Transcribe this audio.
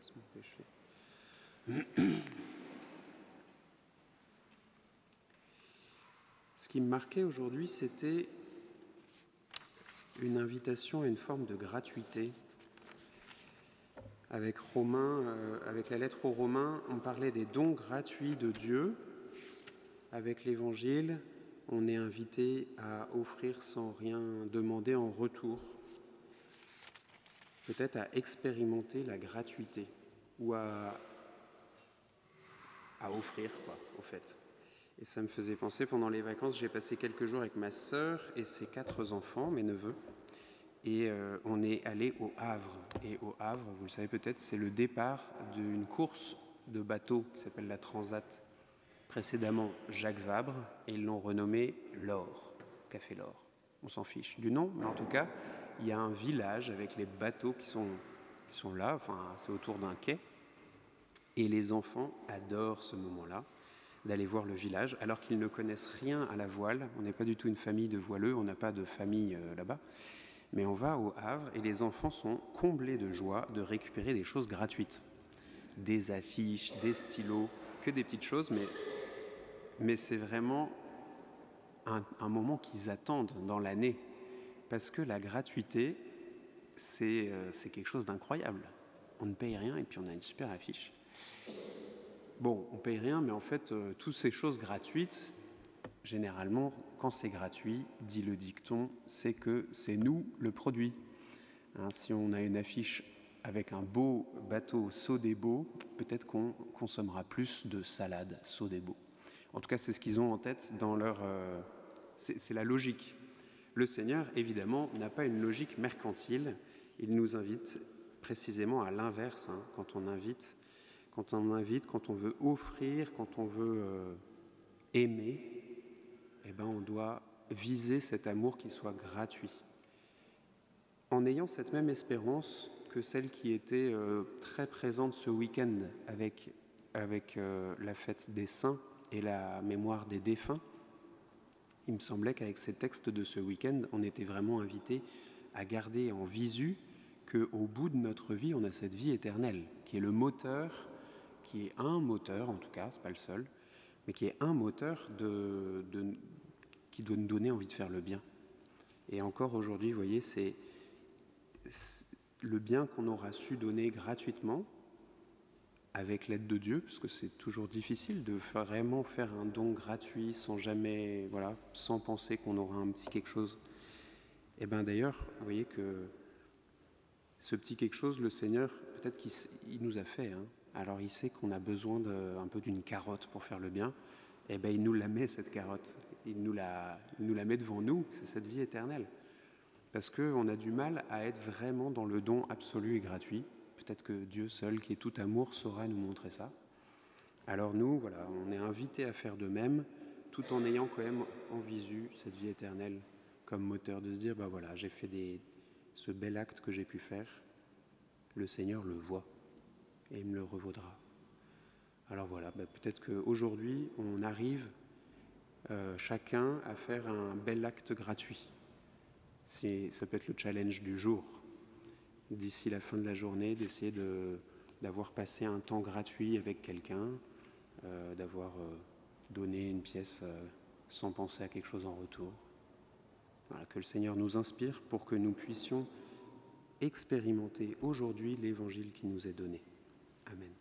efface mon péché. Ce qui me marquait aujourd'hui, c'était une invitation à une forme de gratuité. Avec la lettre aux Romains, on parlait des dons gratuits de Dieu. Avec l'Évangile, on est invité à offrir sans rien demander en retour. Peut-être à expérimenter la gratuité ou à offrir, au fait. Et ça me faisait penser, pendant les vacances, j'ai passé quelques jours avec ma sœur et ses 4 enfants, mes neveux. Et on est allé au Havre. Et au Havre, vous le savez peut-être, c'est le départ d'une course de bateau qui s'appelle la Transat. Précédemment Jacques Vabre, et ils l'ont renommé l'Or, Café l'Or. On s'en fiche du nom, mais en tout cas, il y a un village avec les bateaux qui sont là, enfin c'est autour d'un quai. Et les enfants adorent ce moment-là, d'aller voir le village, alors qu'ils ne connaissent rien à la voile. On n'est pas du tout une famille de voileux, on n'a pas de famille là-bas. Mais on va au Havre et les enfants sont comblés de joie de récupérer des choses gratuites. Des affiches, des stylos, que des petites choses, mais c'est vraiment un moment qu'ils attendent dans l'année. Parce que la gratuité, c'est quelque chose d'incroyable. On ne paye rien et puis on a une super affiche. Bon, on ne paye rien, mais en fait, toutes ces choses gratuites, généralement, quand c'est gratuit, dit le dicton, c'est que c'est nous le produit. Si on a une affiche avec un beau bateau Sodebo, peut-être qu'on consommera plus de salade Sodebo. En tout cas, c'est ce qu'ils ont en tête dans leur... c'est la logique. Le Seigneur, évidemment, n'a pas une logique mercantile. Il nous invite précisément à l'inverse. Quand on invite, quand on veut offrir, quand on veut aimer, on doit viser cet amour qui soit gratuit. En ayant cette même espérance que celle qui était très présente ce week-end avec la fête des saints et la mémoire des défunts, il me semblait qu'avec ces textes de ce week-end, on était vraiment invité à garder en visu qu'au bout de notre vie, on a cette vie éternelle, qui est le moteur, qui est un moteur en tout cas, c'est pas le seul, mais qui est un moteur qui doit nous donner envie de faire le bien. Et encore aujourd'hui, vous voyez, c'est le bien qu'on aura su donner gratuitement, avec l'aide de Dieu, parce que c'est toujours difficile de vraiment faire un don gratuit sans penser qu'on aura un petit quelque chose. Et d'ailleurs, vous voyez que ce petit quelque chose, le Seigneur, peut-être qu'il nous a fait. Alors il sait qu'on a besoin un peu d'une carotte pour faire le bien. Il nous la met, cette carotte. Il nous la met devant nous, c'est cette vie éternelle. Parce qu'on a du mal à être vraiment dans le don absolu et gratuit. Peut-être que Dieu seul, qui est tout amour, saura nous montrer ça. Alors nous, on est invités à faire de même, tout en ayant quand même en visu cette vie éternelle comme moteur, de se dire, j'ai fait ce bel acte que j'ai pu faire, le Seigneur le voit et il me le revaudra. Alors peut-être qu'aujourd'hui, on arrive chacun à faire un bel acte gratuit. Ça peut être le challenge du jour, d'ici la fin de la journée, d'essayer d'avoir passé un temps gratuit avec quelqu'un, d'avoir donné une pièce sans penser à quelque chose en retour. Voilà, que le Seigneur nous inspire pour que nous puissions expérimenter aujourd'hui l'évangile qui nous est donné. Amen.